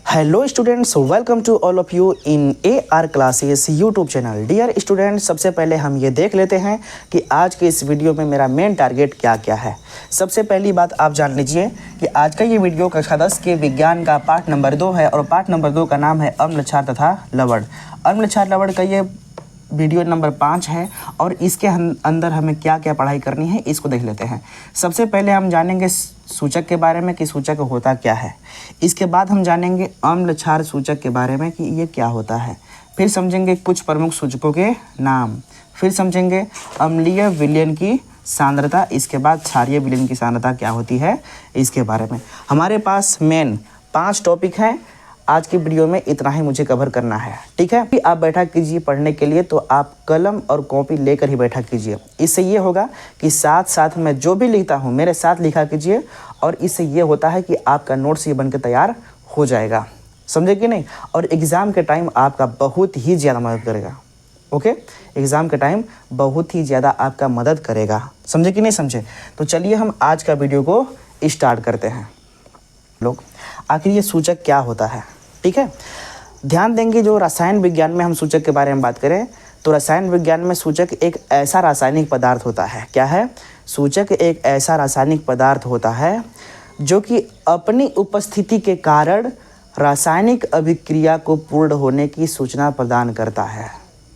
Hello students, welcome to all of you in AR classes YouTube channel. Dear students, सबसे पहले हम ये देख लेते हैं कि आज के इस वीडियो में मेरा मेन टारगेट क्या क्या है। सबसे पहली बात आप जान लीजिए कि आज का ये वीडियो कक्षा 10 के विज्ञान का पार्ट नंबर 2 है और पार्ट नंबर 2 का नाम है अम्ल क्षार तथा लवण। अम्ल क्षार लवण का ये वीडियो नंबर 5 है और इसके अंदर हमें क्या क्या पढ़ाई करनी है इसको देख लेते हैं। सबसे पहले हम जानेंगे सूचक के बारे में कि सूचक होता क्या है। इसके बाद हम जानेंगे अम्ल क्षार सूचक के बारे में कि ये क्या होता है। फिर समझेंगे कुछ प्रमुख सूचकों के नाम। फिर समझेंगे अम्लीय विलयन की सांद्रता। इसके बाद क्षारीय विलयन की सांद्रता क्या होती है इसके बारे में। हमारे पास मेन 5 टॉपिक हैं। आज की वीडियो में इतना ही मुझे कवर करना है, ठीक है। आप बैठा कीजिए पढ़ने के लिए, तो आप कलम और कॉपी लेकर ही बैठा कीजिए। इससे ये होगा कि साथ साथ मैं जो भी लिखता हूँ मेरे साथ लिखा कीजिए और इससे ये होता है कि आपका नोट्स ये बन के तैयार हो जाएगा, समझे कि नहीं। और एग्ज़ाम के टाइम आपका बहुत ही ज़्यादा मदद करेगा। ओके, एग्ज़ाम के टाइम बहुत ही ज़्यादा आपका मदद करेगा, समझे कि नहीं समझे। तो चलिए हम आज का वीडियो को स्टार्ट करते हैं। लोग आखिर ये सूचक क्या होता है, ठीक है। ध्यान देंगे, जो रसायन विज्ञान में हम सूचक के बारे में बात करें तो रसायन विज्ञान में सूचक एक ऐसा रासायनिक पदार्थ होता है। क्या है? सूचक एक ऐसा रासायनिक पदार्थ होता है जो कि अपनी उपस्थिति के कारण रासायनिक अभिक्रिया को पूर्ण होने की सूचना प्रदान करता है।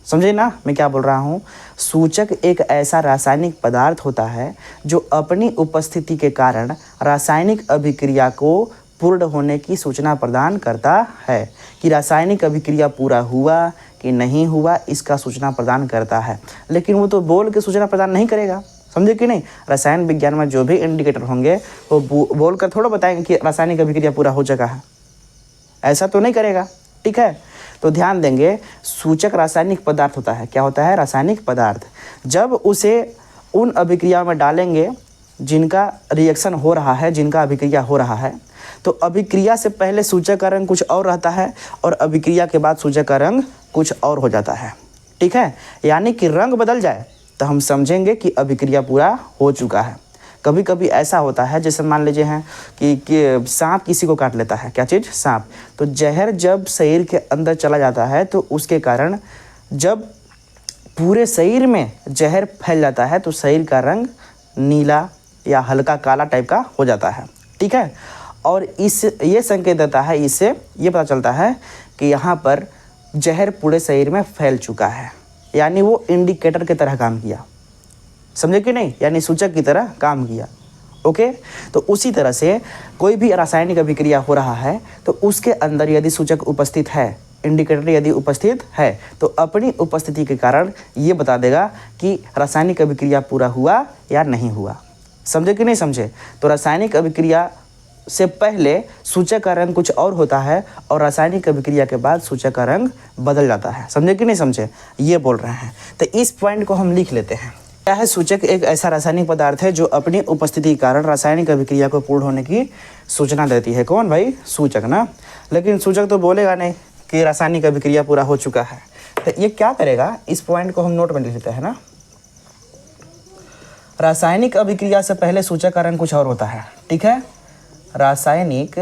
समझे ना मैं क्या बोल रहा हूँ। सूचक एक ऐसा रासायनिक पदार्थ होता है जो अपनी उपस्थिति के कारण रासायनिक अभिक्रिया को पूर्ण होने की सूचना प्रदान करता है कि रासायनिक अभिक्रिया पूरा हुआ कि नहीं हुआ, इसका सूचना प्रदान करता है। लेकिन वो तो बोल के सूचना प्रदान नहीं करेगा, समझे कि नहीं। रसायन विज्ञान में जो भी इंडिकेटर होंगे वो बोल कर थोड़ा बताएंगे कि रासायनिक अभिक्रिया पूरा हो चुका है, ऐसा तो नहीं करेगा, ठीक है। तो ध्यान देंगे, सूचक रासायनिक पदार्थ होता है। क्या होता है? रासायनिक पदार्थ। जब उसे उन अभिक्रिया में डालेंगे जिनका रिएक्शन हो रहा है, जिनका अभिक्रिया हो रहा है, तो अभिक्रिया से पहले सूचक का रंग कुछ और रहता है और अभिक्रिया के बाद सूचक का रंग कुछ और हो जाता है, ठीक है। यानी कि रंग बदल जाए तो हम समझेंगे कि अभिक्रिया पूरा हो चुका है। कभी कभी ऐसा होता है, जैसे मान लीजिए हैं कि सांप किसी को काट लेता है। क्या चीज़? सांप। तो जहर जब शरीर के अंदर चला जाता है तो उसके कारण जब पूरे शरीर में जहर फैल जाता है तो शरीर का रंग नीला या हल्का काला टाइप का हो जाता है, ठीक है। और ये संकेत देता है, इससे ये पता चलता है कि यहाँ पर जहर पूरे शरीर में फैल चुका है। यानी वो इंडिकेटर की तरह काम किया, समझे कि नहीं, यानी सूचक की तरह काम किया। ओके, तो उसी तरह से कोई भी रासायनिक अभिक्रिया हो रहा है तो उसके अंदर यदि सूचक उपस्थित है, इंडिकेटर यदि उपस्थित है, तो अपनी उपस्थिति के कारण ये बता देगा कि रासायनिक अभिक्रिया पूरा हुआ या नहीं हुआ, समझे कि नहीं समझे। तो रासायनिक अभिक्रिया से पहले सूचक का रंग कुछ और होता है और रासायनिक अभिक्रिया के बाद सूचक का रंग बदल जाता है, समझे कि नहीं समझे, ये बोल रहे हैं। तो इस पॉइंट को हम लिख लेते हैं। क्या है? सूचक एक ऐसा रासायनिक पदार्थ है जो अपनी उपस्थिति के कारण रासायनिक अभिक्रिया को पूर्ण होने की सूचना देती है। कौन भाई? सूचक ना। लेकिन सूचक तो बोलेगा नहीं कि रासायनिक अभिक्रिया पूरा हो चुका है। तो ये क्या करेगा, इस पॉइंट को हम नोट में लिख लेते हैं ना। रासायनिक अभिक्रिया से पहले सूचक का रंग कुछ और होता है, ठीक है। रासायनिक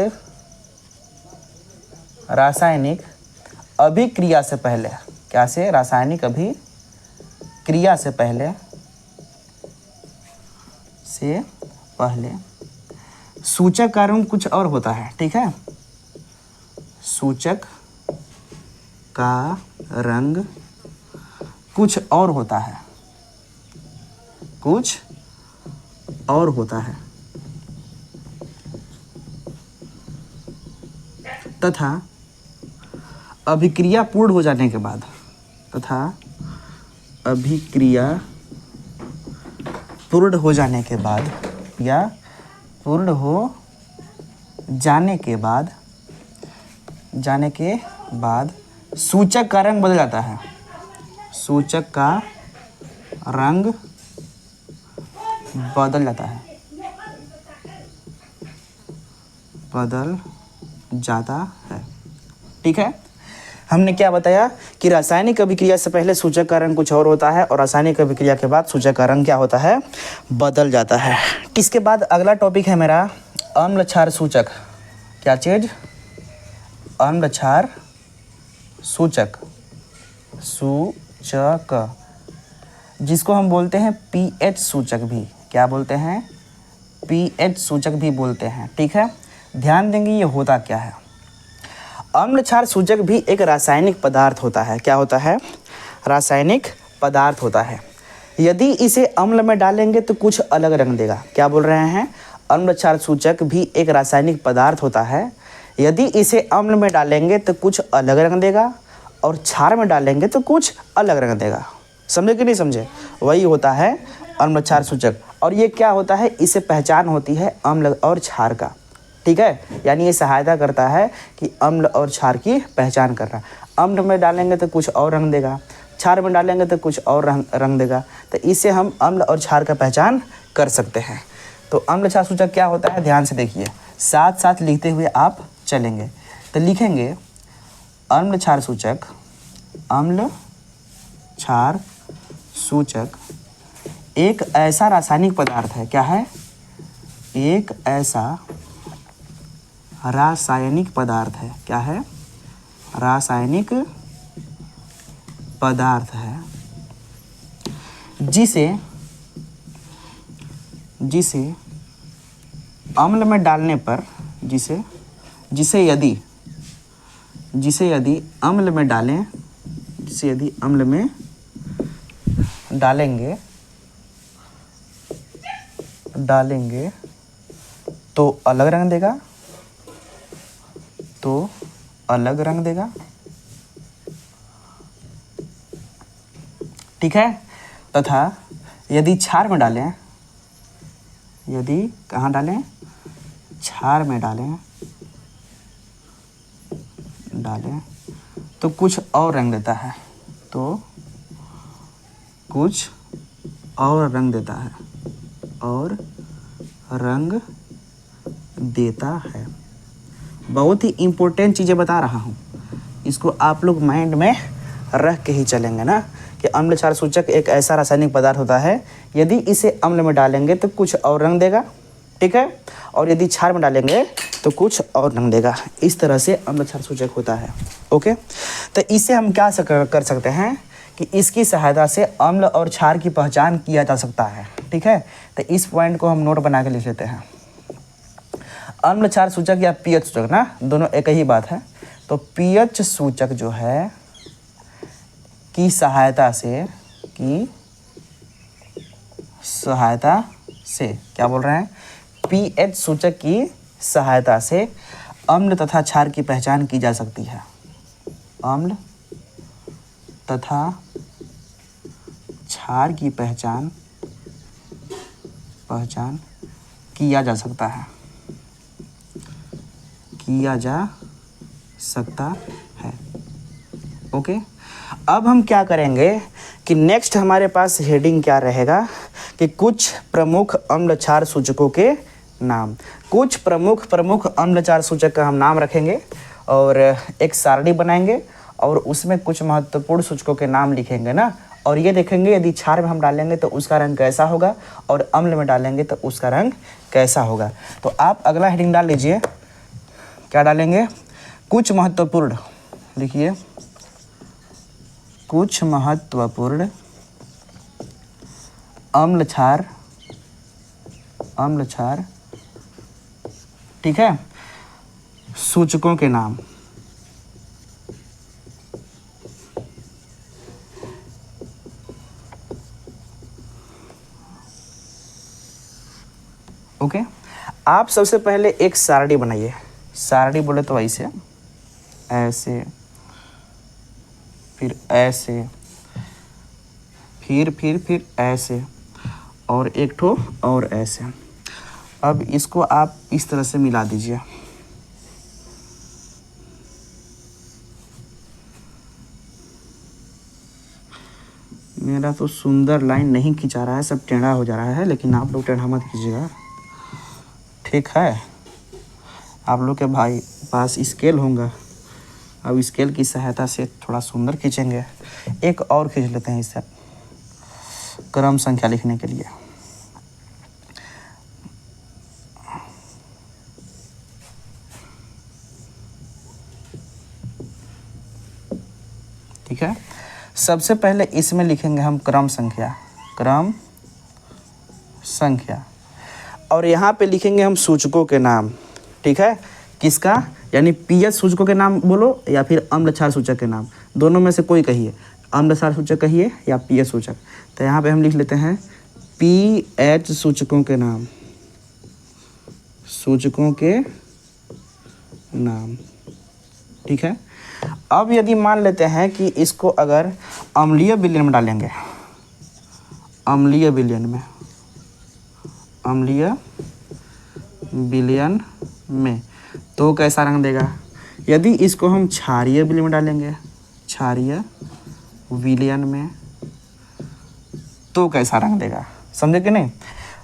अभिक्रिया से पहले, क्या से? रासायनिक अभिक्रिया से पहले सूचक का रंग कुछ और होता है, ठीक है। सूचक का रंग कुछ और होता है, कुछ और होता है तथा अभिक्रिया पूर्ण हो जाने के बाद, या पूर्ण हो जाने के बाद सूचक का रंग बदल जाता है। सूचक का रंग बदल जाता है, ठीक है। हमने क्या बताया कि रासायनिक अभिक्रिया से पहले सूचक का रंग कुछ और होता है और रासायनिक अभिक्रिया के बाद सूचक का रंग क्या होता है? बदल जाता है। इसके बाद अगला टॉपिक है मेरा अम्ल क्षार सूचक। क्या चीज? अम्ल क्षार सूचक सूचक जिसको हम बोलते हैं पीएच सूचक भी, क्या बोलते हैं, पीएच सूचक भी बोलते हैं। ठीक है, ध्यान देंगे ये होता क्या है। अम्ल क्षार सूचक भी एक रासायनिक पदार्थ होता है। क्या होता है, रासायनिक पदार्थ होता है। यदि इसे अम्ल में डालेंगे तो कुछ अलग रंग देगा। क्या बोल रहे हैं, अम्ल क्षार सूचक भी एक रासायनिक पदार्थ होता है। यदि इसे अम्ल में डालेंगे तो कुछ अलग रंग देगा और क्षार में डालेंगे तो कुछ अलग रंग देगा। समझे कि नहीं समझे, वही होता है अम्ल क्षार सूचक। और ये क्या होता है, इसे पहचान होती है अम्ल और क्षार का। ठीक है, यानी ये सहायता करता है कि अम्ल और क्षार की पहचान करना। अम्ल में डालेंगे तो कुछ और रंग देगा, क्षार में डालेंगे तो कुछ और रंग देगा। तो इससे हम अम्ल और क्षार का पहचान कर सकते हैं। तो अम्ल क्षार सूचक क्या होता है, ध्यान से देखिए, साथ साथ लिखते हुए आप चलेंगे। तो लिखेंगे अम्ल क्षार सूचक, अम्ल क्षार सूचक एक ऐसा रासायनिक पदार्थ है। क्या है, एक ऐसा रासायनिक पदार्थ है। क्या है, रासायनिक पदार्थ है जिसे अम्ल में डालने पर, जिसे यदि अम्ल में डालें, जिसे यदि अम्ल में डालेंगे तो अलग रंग देगा, ठीक है। तथा यदि क्षार में डालें, यदि कहाँ डालें, क्षार में डालें तो कुछ और रंग देता है, तो कुछ और रंग देता है, और रंग देता है। बहुत ही इम्पोर्टेंट चीज़ें बता रहा हूँ, इसको आप लोग माइंड में रख के ही चलेंगे ना, कि अम्ल क्षार सूचक एक ऐसा रासायनिक पदार्थ होता है, यदि इसे अम्ल में डालेंगे तो कुछ और रंग देगा, ठीक है, और यदि क्षार में डालेंगे तो कुछ और रंग देगा। इस तरह से अम्ल क्षार सूचक होता है। ओके, तो इससे हम क्या कर सकते हैं कि इसकी सहायता से अम्ल और क्षार की पहचान किया जा सकता है। ठीक है, तो इस पॉइंट को हम नोट बना के लिख लेते हैं। अम्ल क्षार सूचक या पीएच सूचक ना, दोनों एक ही बात है। तो पीएच सूचक जो है की सहायता से क्या बोल रहे हैं, पीएच सूचक की सहायता से अम्ल तथा क्षार की पहचान की जा सकती है। अम्ल तथा क्षार की पहचान किया जा सकता है, ओके। अब हम क्या करेंगे कि नेक्स्ट हमारे पास हेडिंग क्या रहेगा कि कुछ प्रमुख अम्ल क्षार सूचकों के नाम। कुछ प्रमुख अम्ल क्षार सूचक का हम नाम रखेंगे और एक सारणी बनाएंगे और उसमें कुछ महत्वपूर्ण सूचकों के नाम लिखेंगे ना, और ये देखेंगे यदि क्षार में हम डालेंगे तो उसका रंग कैसा होगा और अम्ल में डालेंगे तो उसका रंग कैसा होगा। तो आप अगला हेडिंग डाल लीजिए, क्या डालेंगे, कुछ महत्वपूर्ण, लिखिए कुछ महत्वपूर्ण अम्ल क्षार, ठीक है, सूचकों के नाम। ओके, आप सबसे पहले एक सारणी बनाइए। सारणी बोले तो ऐसे, फिर ऐसे, फिर ऐसे, और एक ठो और ऐसे। अब इसको आप इस तरह से मिला दीजिए। मेरा तो सुंदर लाइन नहीं खिंचा रहा है, सब टेढ़ा हो जा रहा है, लेकिन आप लोग टेढ़ा मत कीजिएगा, ठीक है। आप लोग के भाई पास स्केल होगा, अब स्केल की सहायता से थोड़ा सुंदर खींचेंगे। एक और खींच लेते हैं इससे क्रम संख्या लिखने के लिए। ठीक है। सबसे पहले इसमें लिखेंगे हम क्रम संख्या और यहाँ पे लिखेंगे हम सूचकों के नाम, ठीक है। किसका, यानी पीएच सूचकों के नाम बोलो या फिर अम्ल क्षार सूचक के नाम, दोनों में से कोई कहिए, अम्ल क्षार सूचक कहिए या पीएच सूचक। तो यहाँ पे हम लिख लेते हैं पीएच सूचकों के नाम, ठीक है। अब यदि मान लेते हैं कि इसको अगर अम्लीय विलयन में डालेंगे, अम्लीय विलयन में तो कैसा रंग देगा। यदि इसको हम क्षारीय विलयन में डालेंगे, क्षारीय विलयन में, तो कैसा रंग देगा, समझे कि नहीं।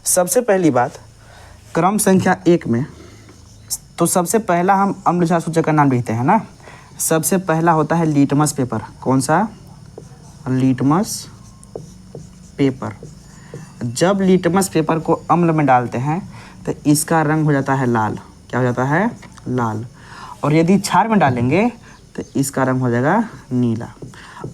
सबसे पहली बात, क्रम संख्या 1 में तो सबसे पहला हम अम्ल क्षार सूचक का नाम लिखते हैं ना। सबसे पहला होता है लिटमस पेपर। कौन सा, लिटमस पेपर। जब लिटमस पेपर को अम्ल में डालते हैं तो इसका रंग हो जाता है लाल। क्या हो जाता है, लाल। और यदि क्षार में डालेंगे तो इसका रंग हो जाएगा नीला।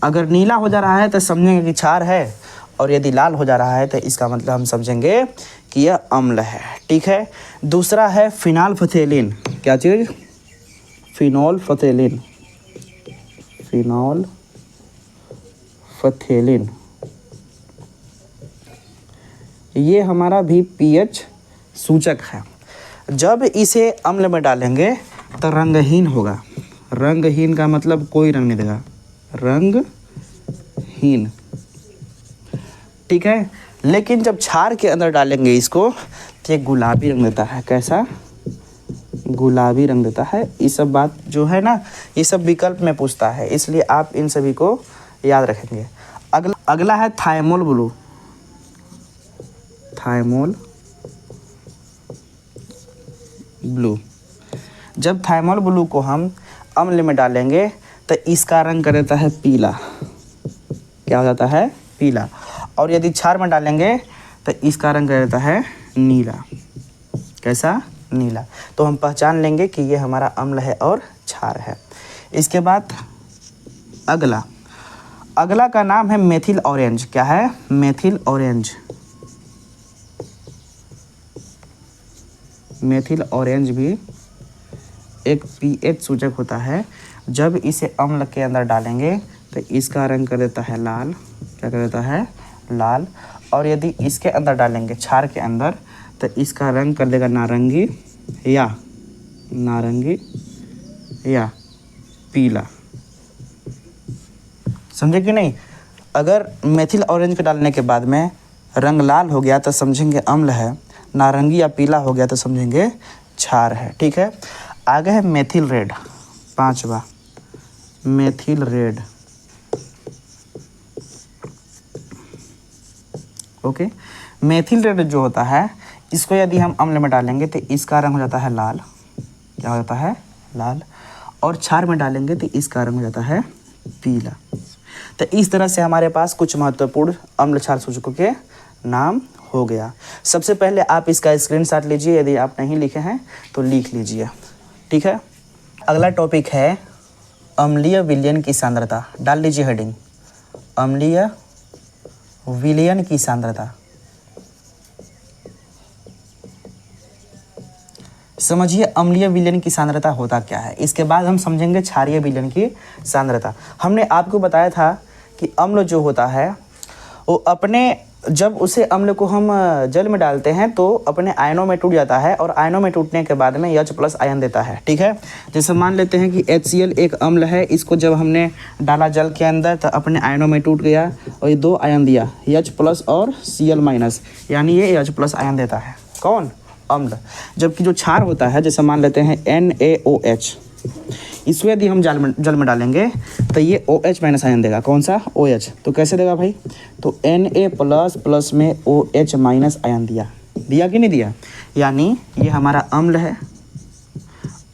अगर नीला हो जा रहा है तो समझेंगे कि क्षार है, और यदि लाल हो जा रहा है तो इसका मतलब हम समझेंगे कि यह अम्ल है, ठीक है। दूसरा है फिनोल्फथेलिन। क्या चीज़, फिनोल्फथेलिन। ये हमारा भी पीएच सूचक है। जब इसे अम्ल में डालेंगे तो रंगहीन होगा। रंगहीन का मतलब कोई रंग नहीं देगा, रंगहीन, ठीक है। लेकिन जब क्षार के अंदर डालेंगे इसको तो ये गुलाबी रंग देता है। कैसा, गुलाबी रंग देता है। ये सब बात जो है ना, ये सब विकल्प में पूछता है, इसलिए आप इन सभी को याद रखेंगे। अगला है थायमोल ब्लू। जब थायमोल ब्लू को हम अम्ल में डालेंगे तो इसका रंग कर देता है पीला। क्या हो जाता है, पीला। और यदि क्षार में डालेंगे तो इसका रंग कर देता है नीला। कैसा, नीला। तो हम पहचान लेंगे कि ये हमारा अम्ल है और क्षार है। इसके बाद अगला का नाम है मेथिल ऑरेंज। क्या है, मेथिल ऑरेंज। मेथिल ऑरेंज भी एक पीएच सूचक होता है। जब इसे अम्ल के अंदर डालेंगे तो इसका रंग कर देता है लाल। क्या कर देता है, लाल। और यदि इसके अंदर डालेंगे, क्षार के अंदर, तो इसका रंग कर देगा नारंगी या पीला। समझे कि नहीं। अगर मेथिल ऑरेंज के डालने के बाद में रंग लाल हो गया तो समझेंगे अम्ल है, नारंगी या पीला हो गया तो समझेंगे क्षार है, ठीक है। आगे है मेथिल रेड, 5वां, methyl red. Okay, methyl red जो होता है, इसको यदि हम अम्ल में डालेंगे तो इसका रंग हो जाता है लाल। क्या हो जाता है, लाल। और क्षार में डालेंगे तो इसका रंग हो जाता है पीला। तो इस तरह से हमारे पास कुछ महत्वपूर्ण अम्ल क्षार सूचकों के नाम हो गया। सबसे पहले आप इसका स्क्रीनशॉट लीजिए, यदि आप नहीं लिखे हैं तो लिख लीजिए, ठीक है। अगला टॉपिक है अम्लीय विलयन की सांद्रता। डाल लीजिए हेडिंग, अम्लीय विलयन की सांद्रता। समझिए अम्लीय विलयन की सांद्रता होता क्या है। इसके बाद हम समझेंगे क्षारीय विलयन की सांद्रता। हमने आपको बताया था कि अम्ल जो होता है वो जब उसे अम्ल को हम जल में डालते हैं तो अपने आयनों में टूट जाता है, और आयनों में टूटने के बाद में H+ आयन देता है, ठीक है। जैसे मान लेते हैं कि HCl एक अम्ल है, इसको जब हमने डाला जल के अंदर तो अपने आयनों में टूट गया और ये 2 आयन दिया, H+ और Cl-, यानी ये H+ आयन देता है। कौन, अम्ल। जबकि जो क्षार होता है, जैसे मान लेते हैं NaOH, इसको यदि हम जल में डालेंगे तो ये OH- आयन देगा। कौन सा, OH। तो कैसे देगा भाई, तो Na++ में OH- आयन दिया कि नहीं दिया, यानी ये हमारा अम्ल है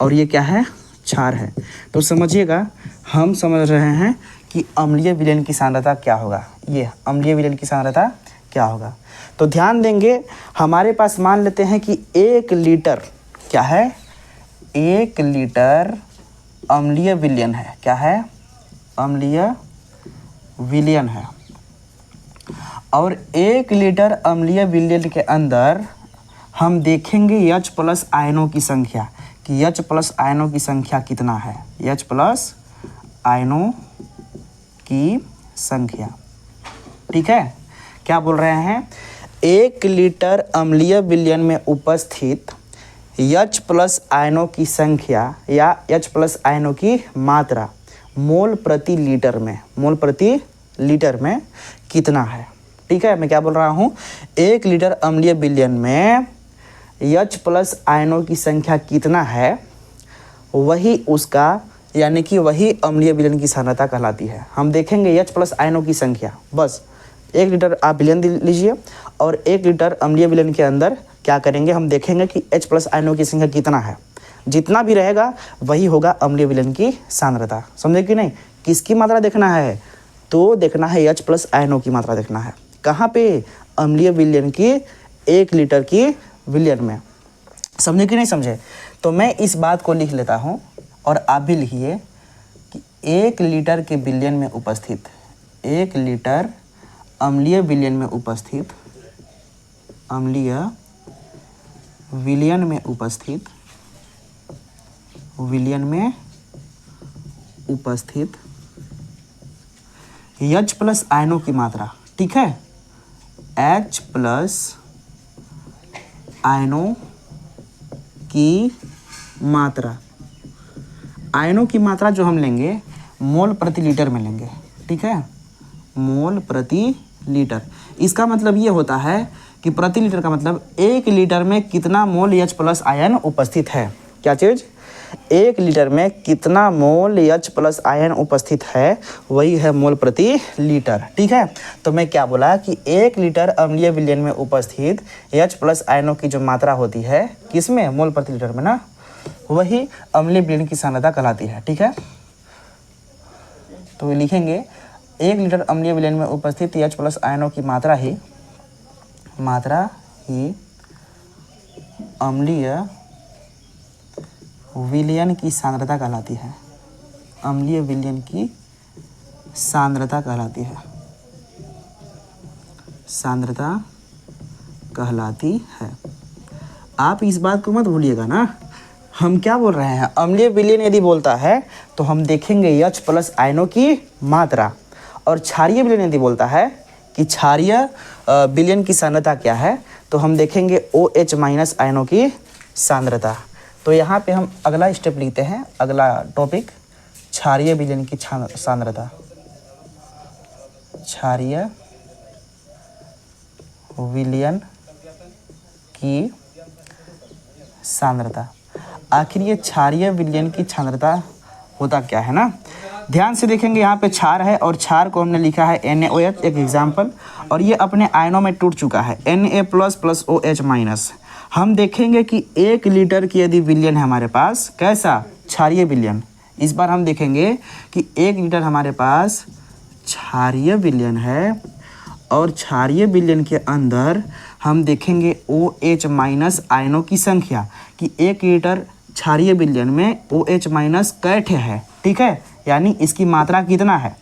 और ये क्या है, क्षार है। तो समझिएगा, हम समझ रहे हैं कि अम्लीय विलयन की सांद्रता क्या होगा। ये अम्लीय विलयन की सांद्रता क्या होगा, तो ध्यान देंगे। हमारे पास मान लेते हैं कि 1 लीटर, क्या है, 1 लीटर अम्लीय विलयन है। क्या है, अम्लीय विलयन है। और 1 लीटर अम्लीय विलयन के अंदर हम देखेंगे H प्लस आयनों की संख्या कि H प्लस आयनों की संख्या कितना है। H प्लस आयनों की संख्या, ठीक है। क्या बोल रहे हैं, 1 लीटर अम्लीय विलयन में उपस्थित H प्लस आयनों की संख्या या H प्लस आयनों की मात्रा मोल प्रति लीटर में, मोल प्रति लीटर में कितना है, ठीक है। मैं क्या बोल रहा हूँ, 1 लीटर अम्लीय विलयन में H प्लस आयनों की संख्या कितना है, वही उसका यानी कि वही अम्लीय विलयन की सांद्रता कहलाती है। हम देखेंगे H प्लस आयनों की संख्या, बस 1 लीटर आप विलयन लीजिए और 1 लीटर अम्लीय विलयन के अंदर क्या करेंगे, हम देखेंगे कि H प्लस आयनों की संख्या कितना है। जितना भी रहेगा वही होगा अम्लीय विलयन की सांद्रता। समझे कि नहीं। किसकी मात्रा देखना है, तो देखना है H प्लस आयनों की मात्रा देखना है। कहाँ पे, अम्लीय विलयन की 1 लीटर की विलयन में। समझे कि नहीं समझे। तो मैं इस बात को लिख लेता हूँ और आप भी लिखिए कि 1 लीटर के विलयन में उपस्थित, 1 लीटर अम्लीय विलयन में उपस्थित, अम्लीय विलयन में उपस्थित, विलयन में उपस्थित H प्लस आयनों की मात्रा, ठीक है। H प्लस आयनों की मात्रा, आयनों की मात्रा जो हम लेंगे मोल प्रति लीटर में लेंगे, ठीक है, मोल प्रति लीटर। इसका मतलब ये होता है कि प्रति लीटर का मतलब 1 लीटर में कितना मोल H प्लस आयन उपस्थित है। क्या चीज़, 1 लीटर में कितना मोल H प्लस आयन उपस्थित है, वही है मोल प्रति लीटर, ठीक है। तो मैं क्या बोला कि 1 लीटर अम्लीय विलयन में उपस्थित H प्लस आयनों की जो मात्रा होती है, किसमें, मोल प्रति लीटर में ना, वही अम्लीय विलयन की सांद्रता कहलाती है, ठीक है। तो लिखेंगे 1 लीटर अम्लीय विलयन में उपस्थित H प्लस आयनों की मात्रा ही अम्लीय विलयन की सांद्रता कहलाती है, अम्लीय विलयन की सांद्रता कहलाती है, सांद्रता कहलाती है। आप इस बात को मत भूलिएगा ना। हम क्या बोल रहे हैं, अम्लीय विलयन यदि बोलता है तो हम देखेंगे H प्लस आयनों की मात्रा, और क्षारीय विलयन यदि बोलता है कि क्षारीय विलयन की सांद्रता क्या है, तो हम देखेंगे OH माइनस आयनों की सांद्रता। तो यहाँ पे हम अगला स्टेप लिखते हैं, अगला टॉपिक, क्षारीय विलयन की सांद्रता, क्षारीय विलयन की सांद्रता। आखिर ये क्षारीय विलयन की सांद्रता होता क्या है ना। ध्यान से देखेंगे, यहाँ पे क्षार है और क्षार को हमने लिखा है NaOH, एक एग्जाम्पल, और ये अपने आयनों में टूट चुका है, Na plus plus OH minus. हम देखेंगे कि 1 लीटर की यदि विलयन है हमारे पास, कैसा, क्षारीय विलयन। इस बार हम देखेंगे कि 1 लीटर हमारे पास क्षारीय विलयन है और क्षारीय विलयन के अंदर हम देखेंगे OH माइनस आयनों की संख्या कि 1 लीटर क्षारीय विलयन में OH माइनस कैठ है, ठीक है, यानी इसकी मात्रा कितना है,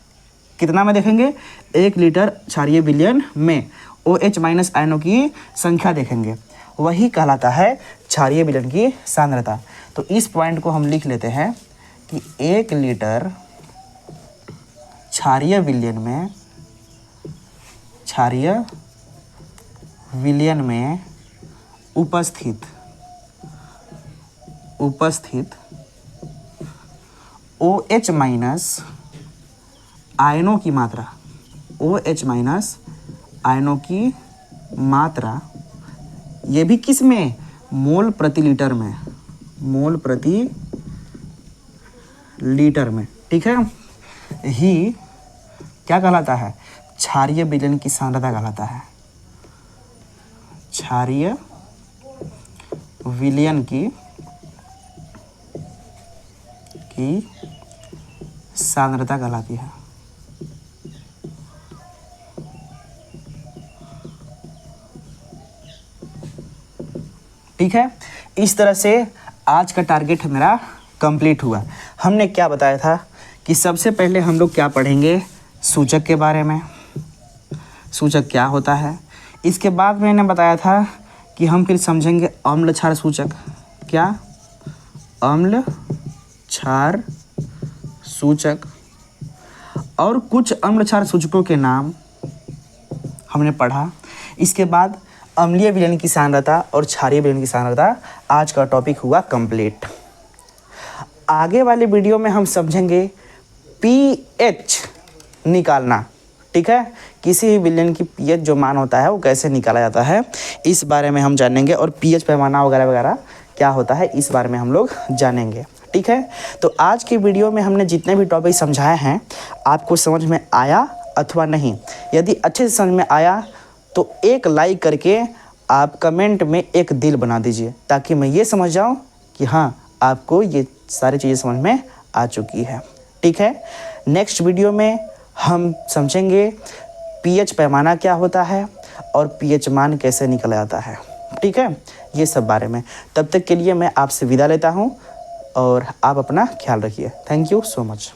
कितना में देखेंगे, 1 लीटर क्षारीय विलयन में OH माइनस आयनों की संख्या देखेंगे, वही कहलाता है क्षारीय विलयन की सांद्रता। तो इस पॉइंट को हम लिख लेते हैं कि 1 लीटर क्षारीय विलयन में, क्षारीय विलयन में उपस्थित OH माइनस आयनों की मात्रा, OH माइनस आयनों की मात्रा, ये भी किस में, मोल प्रति लीटर में, मोल प्रति लीटर में, ठीक है, ही क्या कहलाता है, क्षारीय विलयन की सांद्रता कहलाता है, क्षारीय विलयन की सांद्रता कहलाती है। ठीक है, इस तरह से आज का टारगेट मेरा कंप्लीट हुआ। हमने क्या बताया था कि सबसे पहले हम लोग क्या पढ़ेंगे, सूचक के बारे में, सूचक क्या होता है। इसके बाद मैंने बताया था कि हम फिर समझेंगे अम्ल क्षार सूचक। क्या? अम्ल क्षार सूचक। और कुछ अम्ल क्षार सूचकों के नाम हमने पढ़ा। इसके बाद अम्लीय विलयन की सांद्रता और क्षारीय विलयन की सांद्रता आज का टॉपिक हुआ कंप्लीट। आगे वाले वीडियो में हम समझेंगे पीएच निकालना। ठीक है, किसी भी विलयन की पीएच जो मान होता है वो कैसे निकाला जाता है, इस बारे में हम जानेंगे। और पीएच पैमाना वगैरह वगैरह क्या होता है, इस बारे में हम लोग जानेंगे। ठीक है, तो आज की वीडियो में हमने जितने भी टॉपिक समझाए हैं आपको समझ में आया अथवा नहीं। यदि अच्छे से समझ में आया तो एक लाइक करके आप कमेंट में एक दिल बना दीजिए, ताकि मैं ये समझ जाऊं कि हाँ आपको ये सारी चीज़ें समझ में आ चुकी है। ठीक है, नेक्स्ट वीडियो में हम समझेंगे पीएच पैमाना क्या होता है और पीएच मान कैसे निकला जाता है। ठीक है, ये सब बारे में। तब तक के लिए मैं आपसे विदा लेता हूँ और आप अपना ख्याल रखिए। Thank you so much.